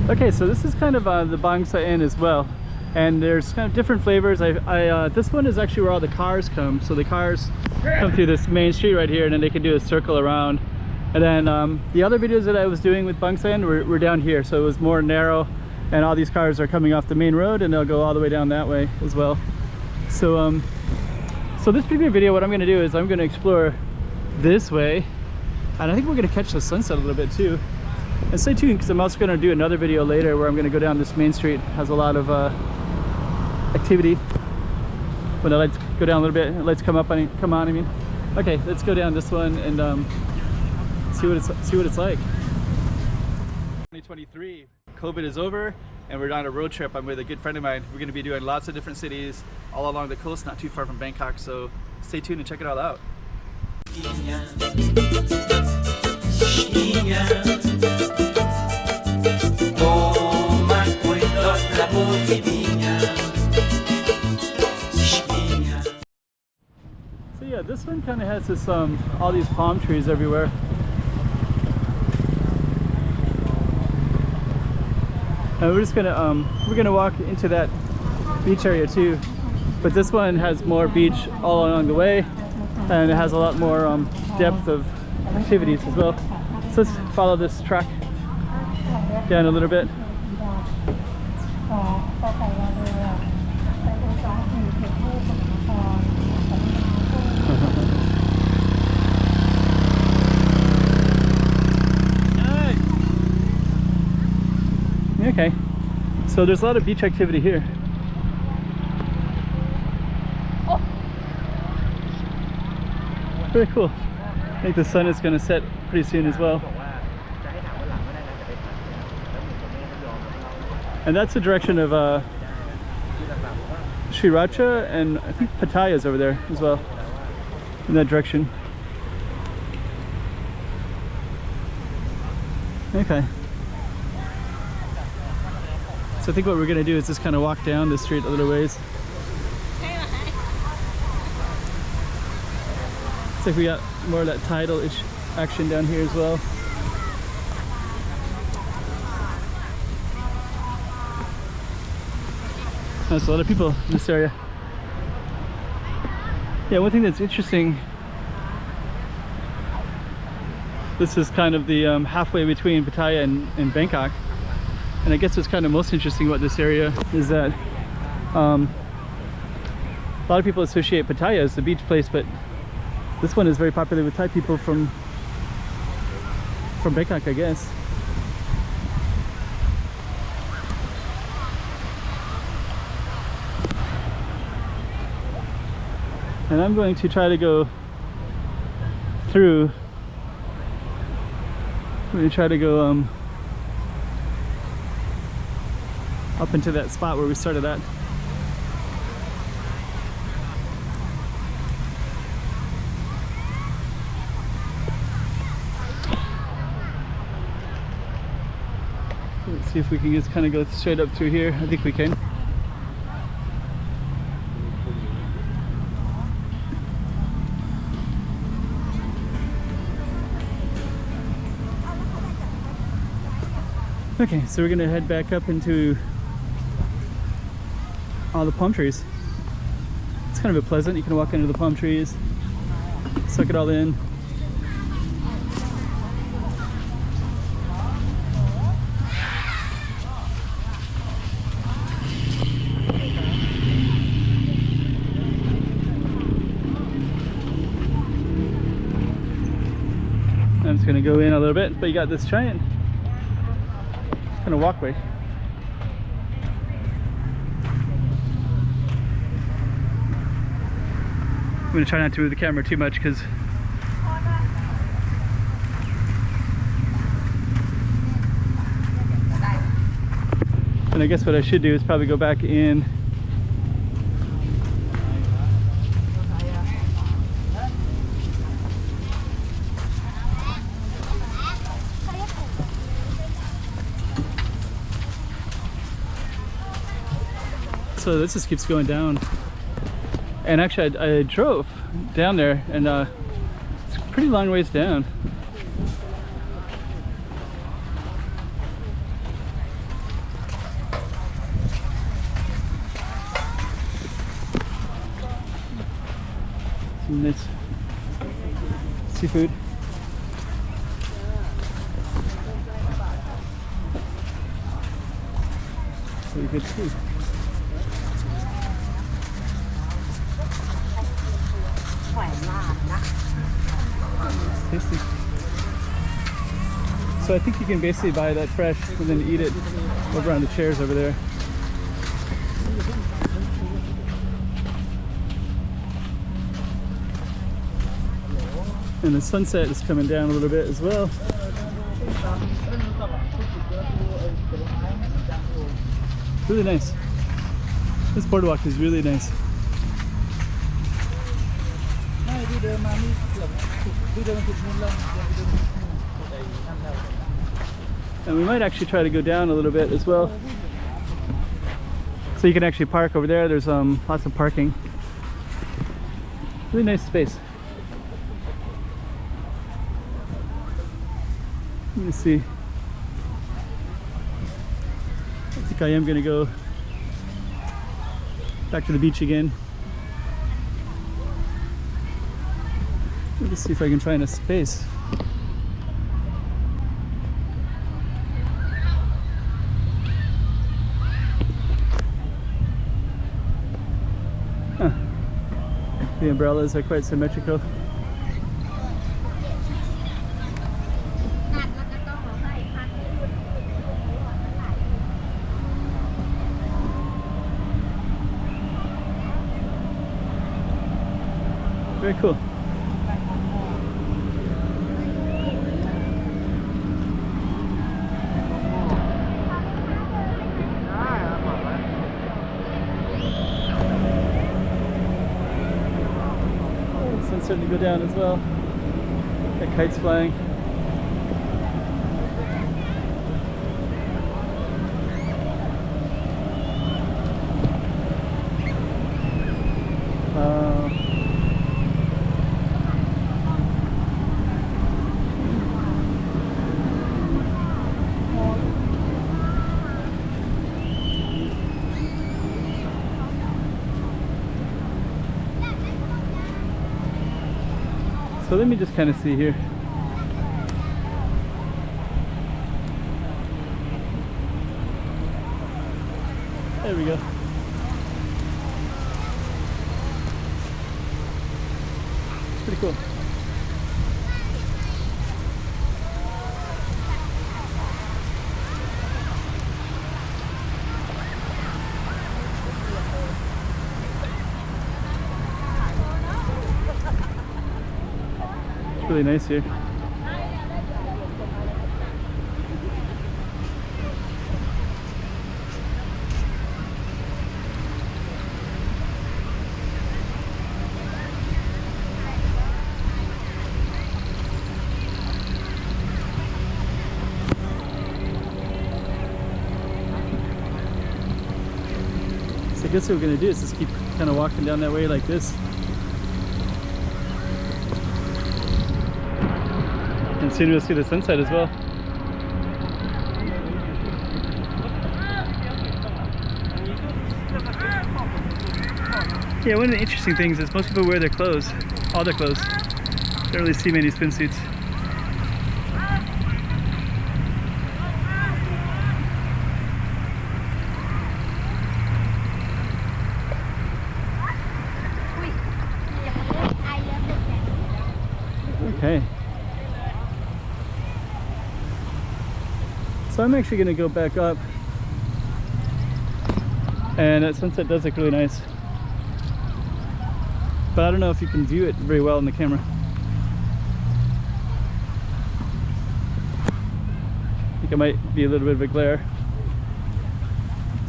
Okay, so this is kind of the Bangsaen as well, and there's kind of different flavors. This one is actually where all the cars come. So the cars come through this main street right here, and then they can do a circle around. And then the other videos that I was doing with Bangsaen were down here, so it was more narrow, and all these cars are coming off the main road, and they'll go all the way down that way as well. So so this previous video, what I'm going to do is I'm going to explore this way, and I think we're going to catch the sunset a little bit too. And stay tuned, because I'm also going to do another video later where I'm going to go down this main street. It has a lot of activity. When the lights go down a little bit, the lights come on. I mean, okay, let's go down this one and see what it's like. 2023, COVID is over, and we're on a road trip. I'm with a good friend of mine. We're going to be doing lots of different cities all along the coast, not too far from Bangkok. So stay tuned and check it all out. So yeah, this one kind of has this all these palm trees everywhere. And we're just gonna walk into that beach area too, but this one has more beach all along the way, and it has a lot more depth of activities as well. So let's follow this track down a little bit. Okay, so there's a lot of beach activity here. Oh. Very cool. I think the sun is going to set pretty soon as well. And that's the direction of Sriracha, and I think Pattaya is over there as well, in that direction. Okay. So I think what we're going to do is just kind of walk down the street a little ways. Looks like we got more of that tidal-ish action down here as well. There's a lot of people in this area. Yeah, one thing that's interesting, this is kind of the halfway between Pattaya and Bangkok. And I guess what's kind of most interesting about this area is that a lot of people associate Pattaya as the beach place, but this one is very popular with Thai people from Bangkok, I guess. And I'm going to try to go through. I'm going to try to go up into that spot where we started at. Let's see if we can just kind of go straight up through here. I think we can. Okay, so we're gonna head back up into all the palm trees. It's kind of a pleasant. You can walk into the palm trees, suck it all in. I'm just gonna go in a little bit, but you got this giant kind of walkway. I'm going to try not to move the camera too much, because and I guess what I should do is probably go back in . So this just keeps going down, and actually I drove down there, and it's a pretty long ways down. Some nice seafood. Pretty good too. Tasty. So I think you can basically buy that fresh and then eat it over on the chairs over there. And the sunset is coming down a little bit as well. Really nice. This boardwalk is really nice. And we might actually try to go down a little bit as well. So you can actually park over there. There's lots of parking. Really nice space. Let me see. I think I am going to go back to the beach again. Let me see if I can find a space. Huh. The umbrellas are quite symmetrical. Very cool. Sun's starting to go down as well. Got kites flying. So let me just kind of see here. There we go. It's pretty cool. Really nice here. So I guess what we're gonna do is just keep kind of walking down that way like this. And soon we'll see the sunset as well. Yeah, one of the interesting things is most people wear their clothes, all their clothes. Don't really see many swimsuits. Okay. So I'm actually going to go back up, and that sunset does look really nice, but I don't know if you can view it very well in the camera. I think it might be a little bit of a glare.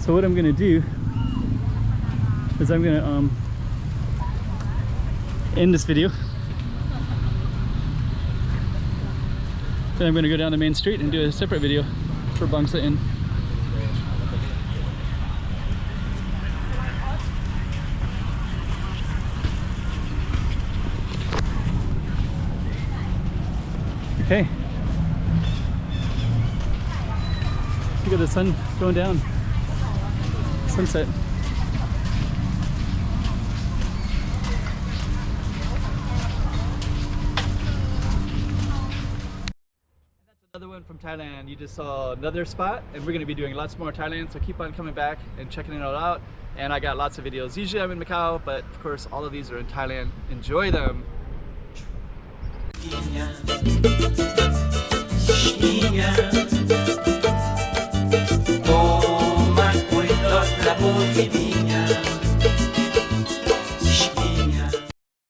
So what I'm going to do is I'm going to end this video. Then I'm going to go down the main street and do a separate video for Bangsaen. Okay. Look at the sun going down. Sunset. Another one from Thailand. You just saw another spot, and we're going to be doing lots more Thailand, so keep on coming back and checking it all out. And I got lots of videos. Usually I'm in Macau, but of course all of these are in Thailand. Enjoy them.